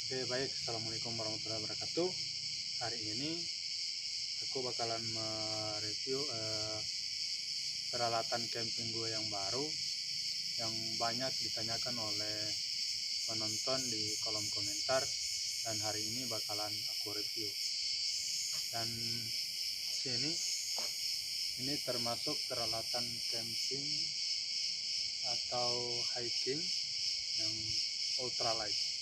Oke, baik. Assalamualaikum warahmatullahi wabarakatuh. Hari ini aku bakalan mereview peralatan camping gue yang baru yang banyak ditanyakan oleh penonton di kolom komentar, dan hari ini bakalan aku review. Dan ini termasuk peralatan camping atau hiking yang ultralight.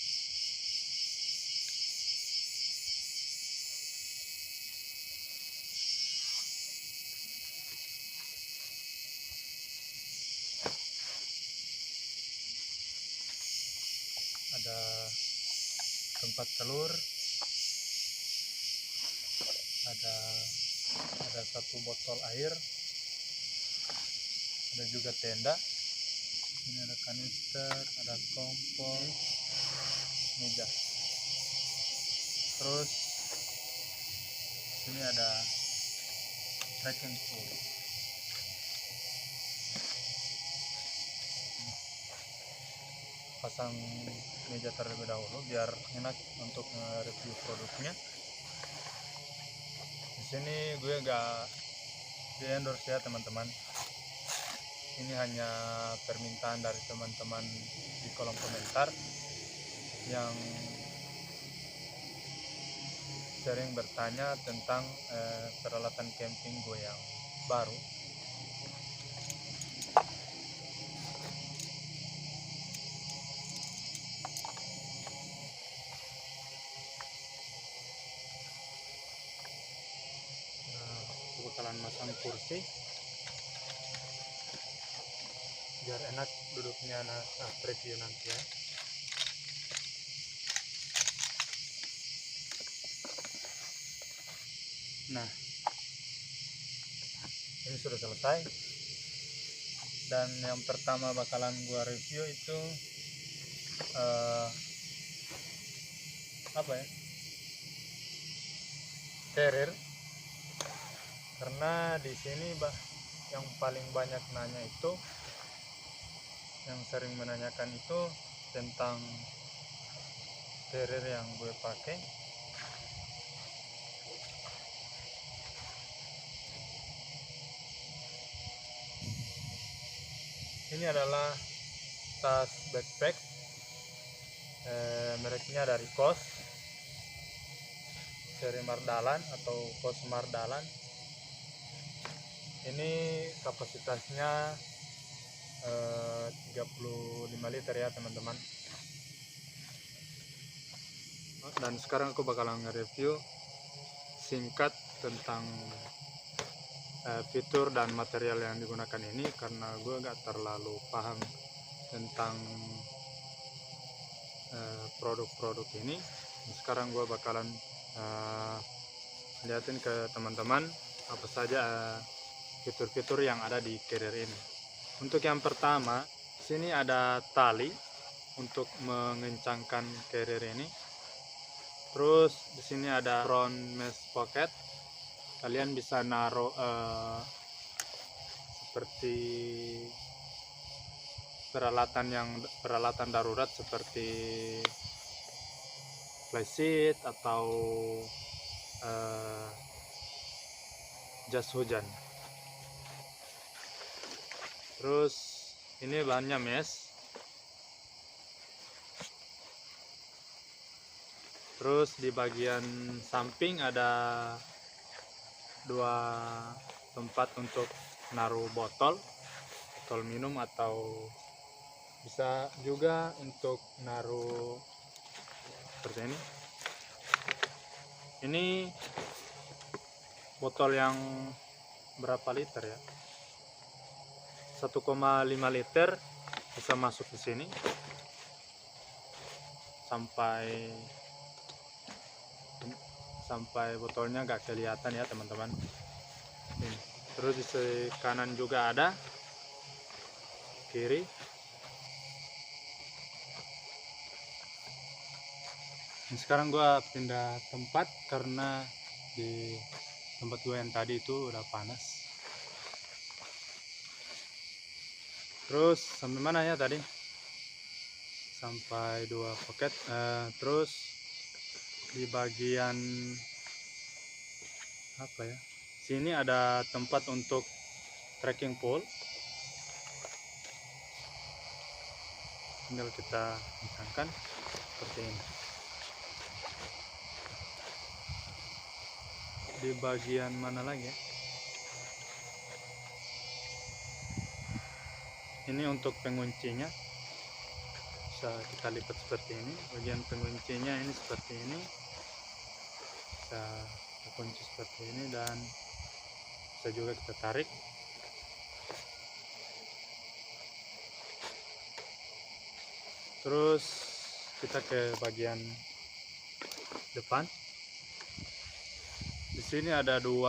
Ada tempat telur, ada satu botol air, ada juga tenda. Ini ada kanister, ada kompor, meja. Terus ini ada trekking tool. Pasang meja terlebih dahulu biar enak untuk review produknya. Di sini gue gak di endorse ya teman-teman. Ini hanya permintaan dari teman-teman di kolom komentar yang sering bertanya tentang peralatan camping gue yang baru. Aku bakalan masang kursi biar enak duduknya review nanti ya. Nah, ini sudah selesai, dan yang pertama bakalan gua review itu carrier, karena di sini yang paling banyak nanya itu, yang sering menanyakan itu tentang carrier yang gue pakai. Ini adalah tas backpack, mereknya dari Kos, seri Mardalan atau Kos Mardalan. Ini kapasitasnya 35 liter ya teman-teman. Dan sekarang aku bakalan nge-review singkat tentang fitur dan material yang digunakan ini, karena gue gak terlalu paham tentang produk-produk ini. Sekarang gue bakalan liatin ke teman-teman apa saja fitur-fitur yang ada di carrier ini. Untuk yang pertama, sini ada tali untuk mengencangkan carrier ini. Terus di sini ada front mesh pocket. Kalian bisa naruh seperti peralatan darurat seperti flashlight atau jas hujan. Terus ini bahannya mesh. Terus di bagian samping ada dua tempat untuk naruh botol minum, atau bisa juga untuk naruh seperti ini. Ini botol yang berapa liter ya? 1,5 liter bisa masuk di sini sampai botolnya nggak kelihatan ya teman-teman. Terus di kanan juga ada, kiri. Sekarang gua pindah tempat karena di tempat gue yang tadi itu udah panas. Terus sampai mana ya tadi? sampai 2 pocket. Terus di bagian apa ya, sini ada tempat untuk trekking pole, tinggal kita kencangkan seperti ini. Di bagian mana lagi ya, ini untuk penguncinya bisa kita lipat seperti ini. Bagian penguncinya ini seperti ini, bisa kita kunci seperti ini, dan bisa juga kita tarik. Terus kita ke bagian depan. Di sini ada 2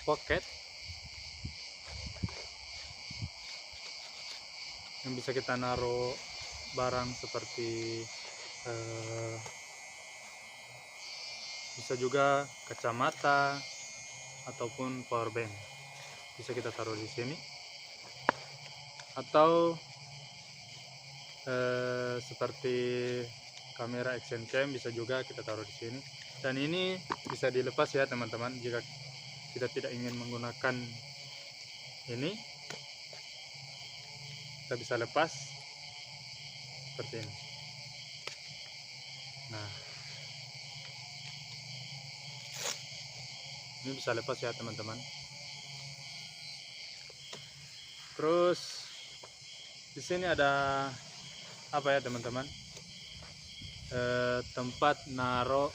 pocket yang bisa kita naruh barang seperti bisa juga kacamata ataupun power bank, bisa kita taruh di sini. Atau seperti kamera action cam bisa juga kita taruh di sini. Dan ini bisa dilepas ya teman-teman, jika kita tidak ingin menggunakan ini, kita bisa lepas seperti ini. Nah, ini bisa lepas ya teman-teman. Terus di sini ada apa ya teman-teman, tempat naruh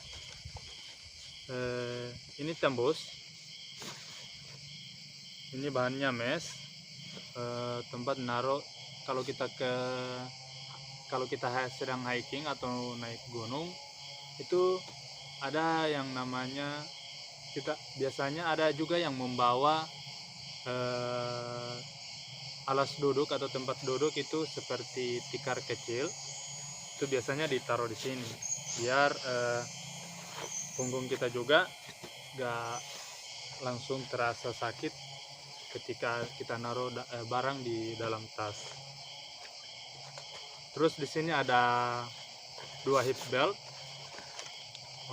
ini tembus, ini bahannya mesh. Tempat naruh kalau kita sedang hiking atau naik gunung, itu ada yang namanya, kita biasanya ada juga yang membawa alas duduk atau tempat duduk itu seperti tikar kecil, itu biasanya ditaruh di sini biar punggung kita juga gak langsung terasa sakit ketika kita naruh barang di dalam tas. Terus di sini ada 2 hip belt.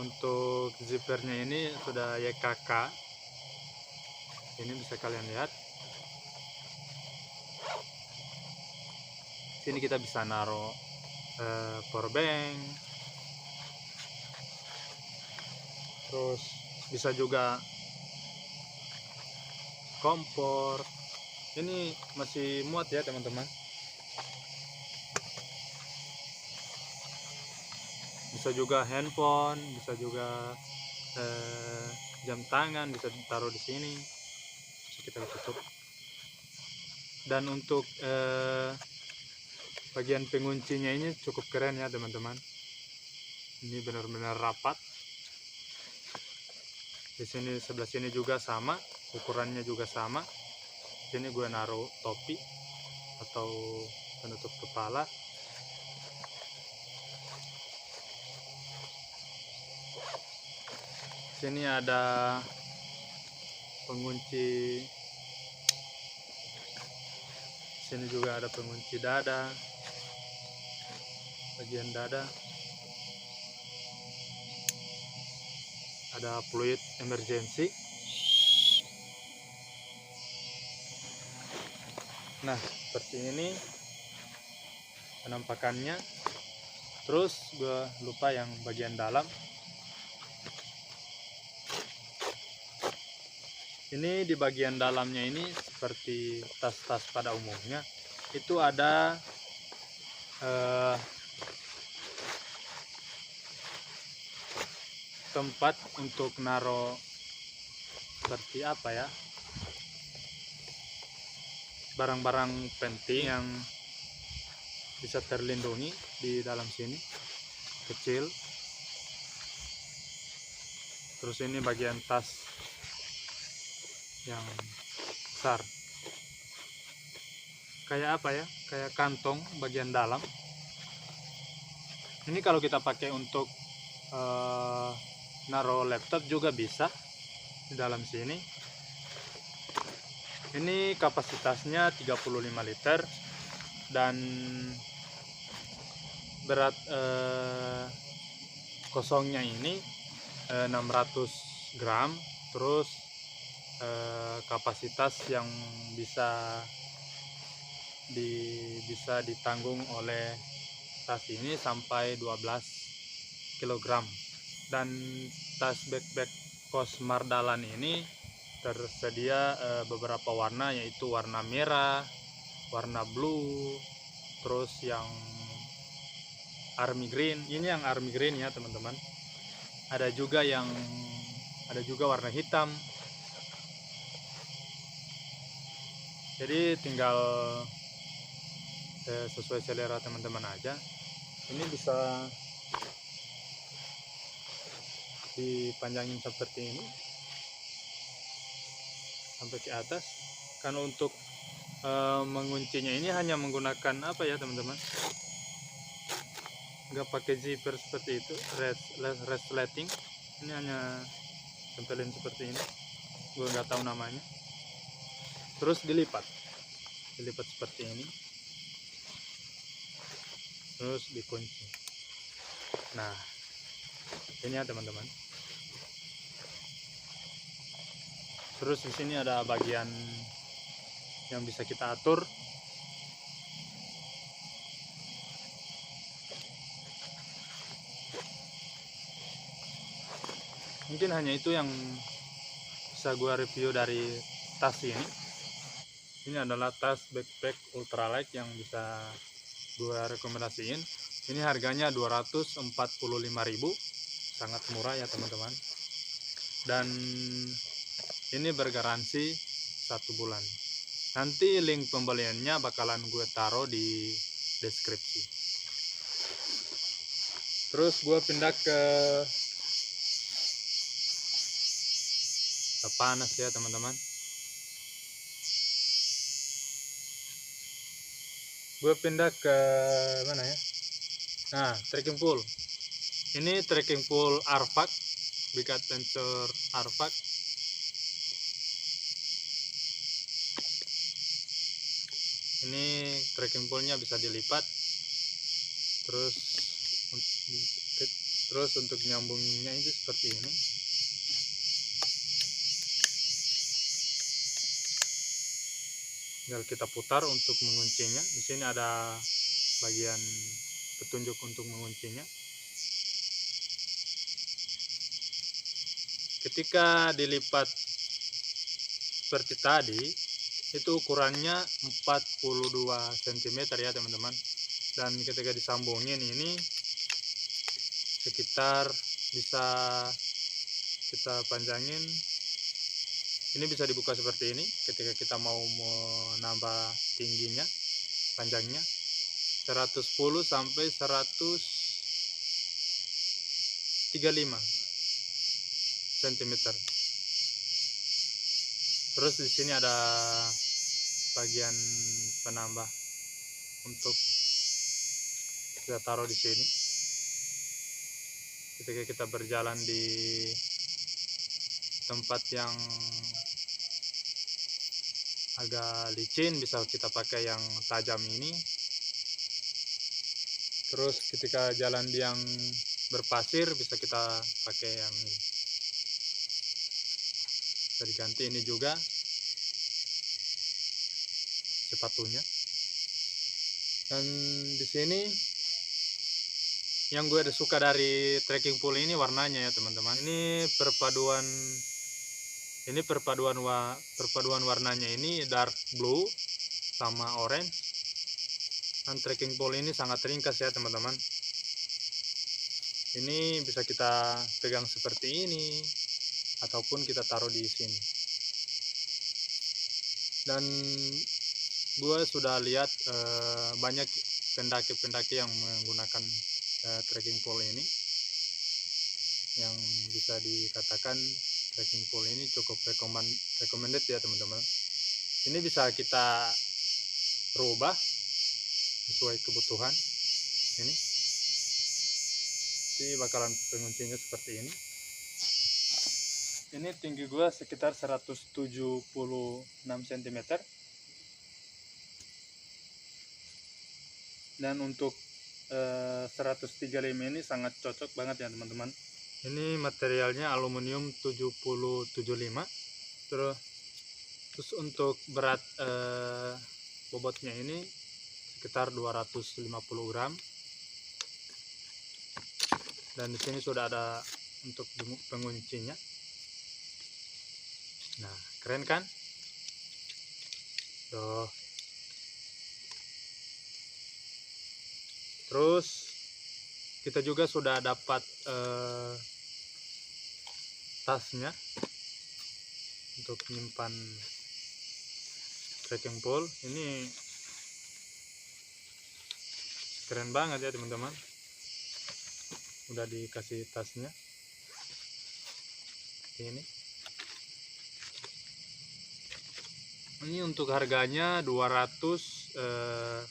Untuk zippernya ini sudah YKK, ini bisa kalian lihat. Sini kita bisa naruh power bank, terus bisa juga kompor. Ini masih muat ya teman-teman. Bisa juga handphone, bisa juga jam tangan, bisa ditaruh di sini. Bisa kita tutup. Dan untuk bagian penguncinya ini cukup keren ya teman-teman. Ini benar-benar rapat. Di sini sebelah sini juga sama, ukurannya juga sama. Sini gue naruh topi atau penutup kepala. Sini ada pengunci, sini juga ada pengunci dada, bagian dada. Ada fluid emergency. Nah, seperti ini penampakannya. Terus gue lupa yang bagian dalam. Ini di bagian dalamnya ini seperti tas-tas pada umumnya. Itu ada tempat untuk naruh seperti apa ya, barang-barang penting yang bisa terlindungi di dalam sini, kecil. Terus ini bagian tas yang besar, kayak apa ya, kayak kantong bagian dalam. Ini kalau kita pakai untuk naruh laptop juga bisa di dalam sini. Ini kapasitasnya 35 liter. dan berat kosongnya ini 600 gram. Terus kapasitas yang bisa ditanggung oleh tas ini sampai 12 kg. Dan tas backpack Kos Mardalan ini tersedia beberapa warna, yaitu warna merah, warna blue, terus yang army green. Ini yang army green ya teman-teman. Ada juga warna hitam. Jadi tinggal sesuai selera teman-teman aja. Ini bisa dipanjangin seperti ini sampai ke atas. Karena untuk menguncinya ini hanya menggunakan apa ya teman-teman, nggak pakai zipper seperti itu, resleting. Ini hanya tempelin seperti ini, gue nggak tahu namanya. Terus dilipat seperti ini, terus dikunci. Nah, ini ya teman-teman. Terus di sini ada bagian yang bisa kita atur. Mungkin hanya itu yang bisa gua review dari tas ini. Ini adalah tas backpack ultralight yang bisa gua rekomendasiin. Ini harganya 245.000, sangat murah ya teman-teman. Dan ini bergaransi 1 bulan. Nanti link pembeliannya bakalan gue taruh di deskripsi. Terus gue pindah ke panas ya teman-teman. Gue pindah ke mana ya? Nah, trekking pole. Ini trekking pole Arfak, Big Adventure Arfak. Ini trekking pole-nya bisa dilipat. Terus untuk nyambungnya itu seperti ini. Tinggal kita putar untuk menguncinya. Di sini ada bagian petunjuk untuk menguncinya. Ketika dilipat seperti tadi, itu ukurannya 42 cm ya teman-teman. Dan ketika disambungin ini sekitar bisa kita panjangin. Ini bisa dibuka seperti ini ketika kita mau menambah tingginya, panjangnya 110 sampai 135 cm. Terus di sini ada bagian penambah untuk kita taruh di sini. Ketika kita berjalan di tempat yang agak licin, bisa kita pakai yang tajam ini. Terus ketika jalan di yang berpasir, bisa kita pakai yang ini. Bisa diganti ini juga sepatunya. Dan di sini yang gue suka dari trekking pole ini warnanya ya teman-teman. Ini perpaduan warnanya ini dark blue sama orange. Dan trekking pole ini sangat ringkas ya teman-teman. Ini bisa kita pegang seperti ini ataupun kita taruh di sini. Dan gue sudah lihat banyak pendaki-pendaki yang menggunakan trekking pole ini, yang bisa dikatakan trekking pole ini cukup recommended ya teman-teman. Ini bisa kita rubah sesuai kebutuhan. Ini bakalan penguncinya seperti ini. Ini tinggi gua sekitar 176 cm. Dan untuk 135 ini sangat cocok banget ya teman-teman. Ini materialnya aluminium 7075. Terus untuk berat bobotnya ini sekitar 250 gram. Dan di sini sudah ada untuk penguncinya. Nah, keren kan? Tuh. Terus kita juga sudah dapat tasnya untuk menyimpan trekking pole. Ini keren banget ya teman-teman, udah dikasih tasnya ini. Ini untuk harganya 249.000.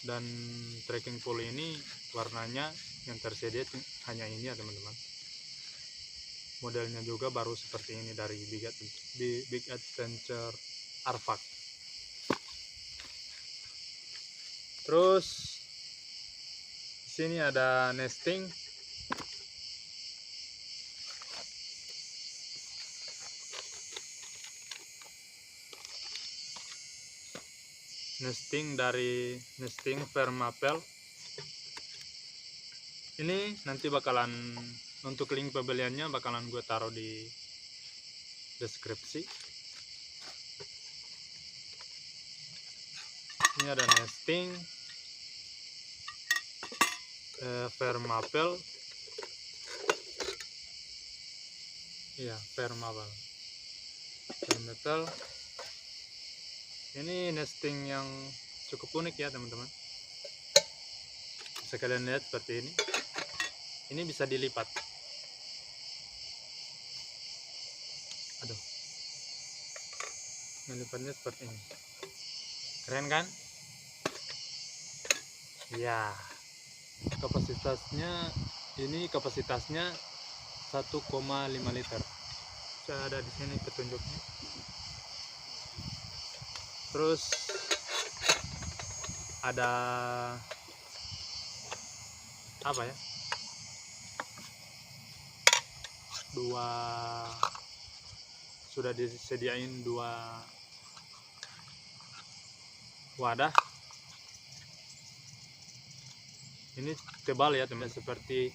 Dan trekking pole ini warnanya yang tersedia hanya ini ya teman-teman. Modelnya juga baru seperti ini dari Big Adventure Arfak. Terus di sini ada nesting. Dari nesting Vermapel. Ini nanti bakalan, untuk link pembeliannya bakalan gue taruh di deskripsi. Ini ada nesting Vermapel. Iya, Vermapel. Ini nesting yang cukup unik ya teman-teman. Bisa kalian lihat seperti ini. Ini bisa dilipat. Aduh, melipatnya seperti ini. Keren kan? Ya, kapasitasnya 1,5 liter. Saya ada di sini petunjuknya. Terus ada apa ya? Sudah disediain 2 wadah. Ini tebal ya teman, seperti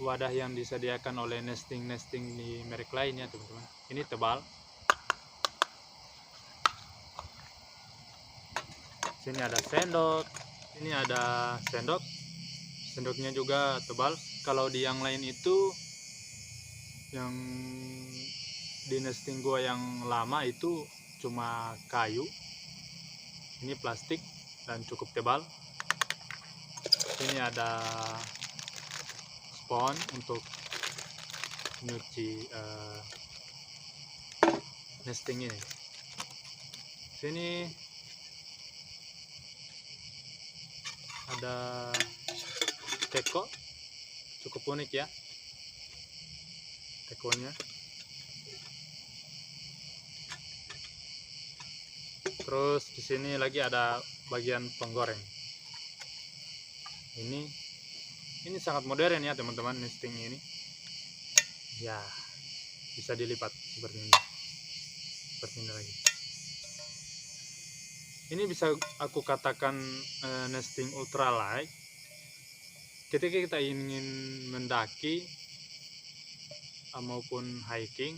wadah yang disediakan oleh nesting di merek lainnya teman-teman. Ini tebal. Sini ada sendok. Ini ada sendoknya juga tebal. Kalau di yang lain itu, yang di nesting gua yang lama itu cuma kayu. Ini plastik dan cukup tebal. Ini ada spons untuk nyuci nesting ini. Sini ada teko, cukup unik ya tekonya. Terus di sini lagi ada bagian penggoreng. Ini sangat modern ya teman-teman, nesting ini. Ya, bisa dilipat seperti ini. Seperti ini lagi. Ini bisa aku katakan nesting ultralight. Ketika kita ingin mendaki maupun hiking,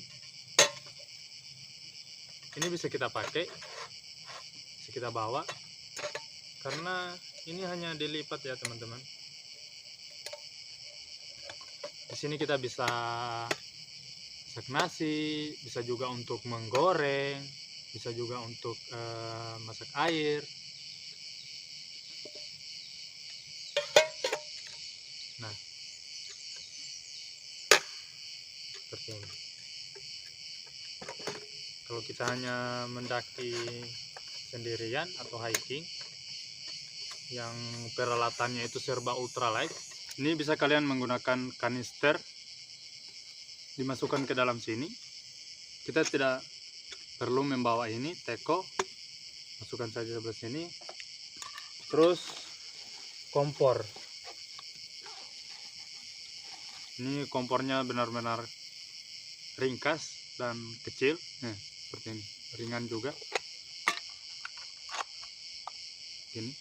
ini bisa kita pakai, bisa kita bawa, karena ini hanya dilipat ya teman-teman. Di sini kita bisa masak nasi, bisa juga untuk menggoreng, bisa juga untuk masak air. Nah, seperti ini. Kalau kita hanya mendaki sendirian atau hiking yang peralatannya itu serba ultralight, ini bisa kalian menggunakan kanister, dimasukkan ke dalam sini. Kita tidak perlu membawa ini teko, masukkan saja sebelah sini. Terus kompor, ini kompornya benar-benar ringkas dan kecil, seperti ini, ringan juga ini.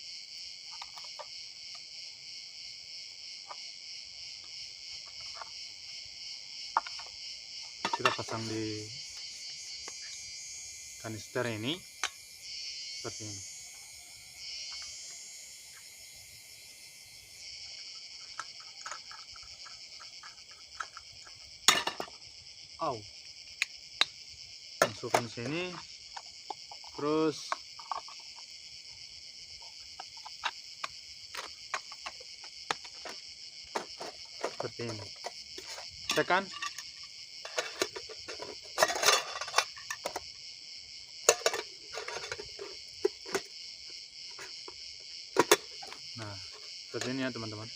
Kita pasang di kanister ini seperti ini. Masukkan sini, terus seperti ini, tekan. Nah, seperti ini ya teman-teman.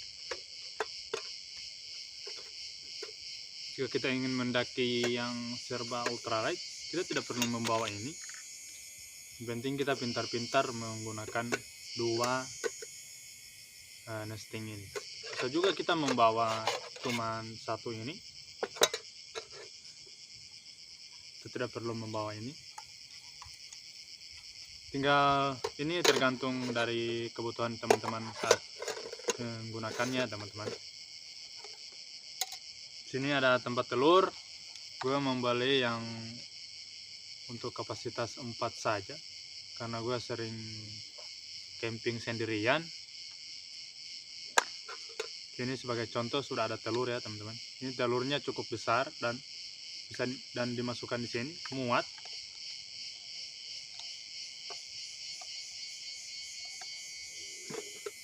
Jika kita ingin mendaki yang serba ultralight, kita tidak perlu membawa ini. Yang penting kita pintar-pintar menggunakan dua nesting ini. Bisa juga kita membawa cuman satu ini, kita tidak perlu membawa ini. Tinggal ini tergantung dari kebutuhan teman-teman saat menggunakannya teman-teman. Sini ada tempat telur, gue membeli yang untuk kapasitas 4 saja karena gue sering camping sendirian. Ini sebagai contoh sudah ada telur ya teman-teman. Ini telurnya cukup besar dan bisa dimasukkan di sini, muat.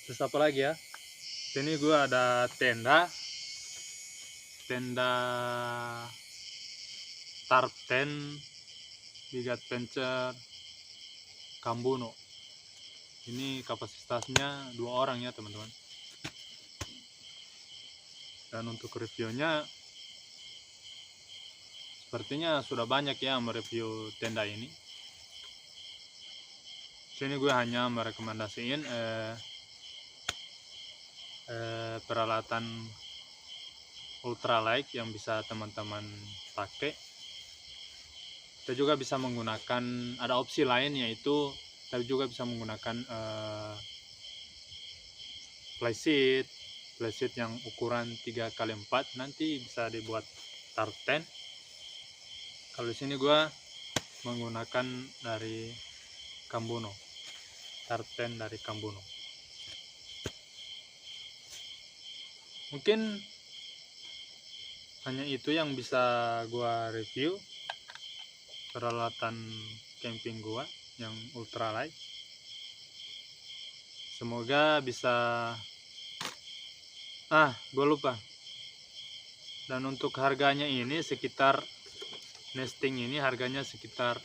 Terus apa lagi ya? Sini gue ada tenda tarp tent Big Adventure Kambuno. Ini kapasitasnya 2 orang ya teman-teman. Dan untuk reviewnya sepertinya sudah banyak ya mereview tenda ini. Sini gue hanya merekomendasiin peralatan ultralight yang bisa teman-teman pakai. Kita juga bisa menggunakan, ada opsi lain yaitu kita juga bisa menggunakan flysheet yang ukuran 3x4, nanti bisa dibuat tarp tent. Kalau di sini gue menggunakan dari Kambuno, tarp tent dari Kambuno. Mungkin hanya itu yang bisa gua review peralatan camping gua yang ultralight. Semoga bisa gua lupa. Dan untuk harganya ini sekitar nesting ini harganya sekitar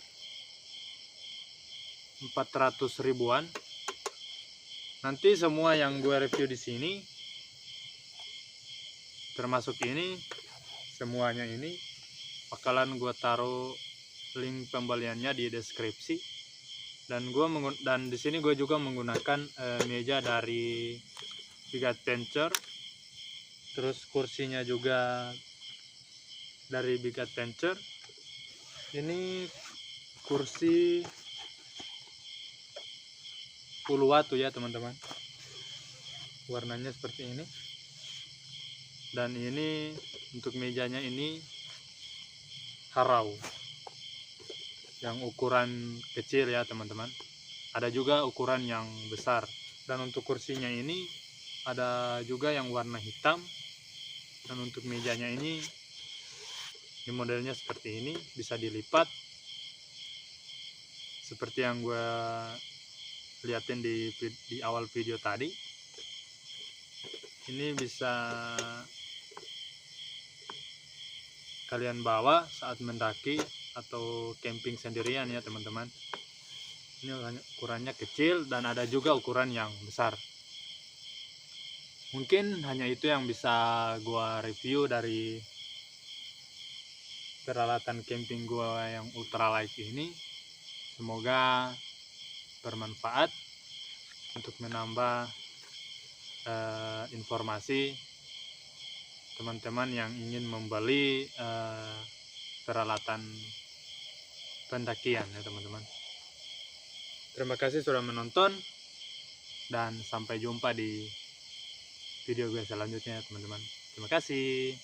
400 ribuan. Nanti semua yang gua review di sini termasuk ini, semuanya ini bakalan gue taruh link pembeliannya di deskripsi. Dan di sini gue juga menggunakan meja dari Big Adventure, terus kursinya juga dari Big Adventure. Ini kursi 10 watt ya teman-teman, warnanya seperti ini. Dan ini untuk mejanya ini harau yang ukuran kecil ya teman-teman. Ada juga ukuran yang besar. Dan untuk kursinya ini ada juga yang warna hitam. Dan untuk mejanya ini modelnya seperti ini, bisa dilipat seperti yang gue liatin di awal video tadi. Ini bisa kalian bawa saat mendaki atau camping sendirian ya teman-teman. Ini ukurannya kecil dan ada juga ukuran yang besar. Mungkin hanya itu yang bisa gua review dari peralatan camping gua yang ultralight ini. Semoga bermanfaat untuk menambah informasi teman-teman yang ingin membeli peralatan pendakian ya teman-teman. Terima kasih sudah menonton dan sampai jumpa di video gue selanjutnya teman-teman. Terima kasih.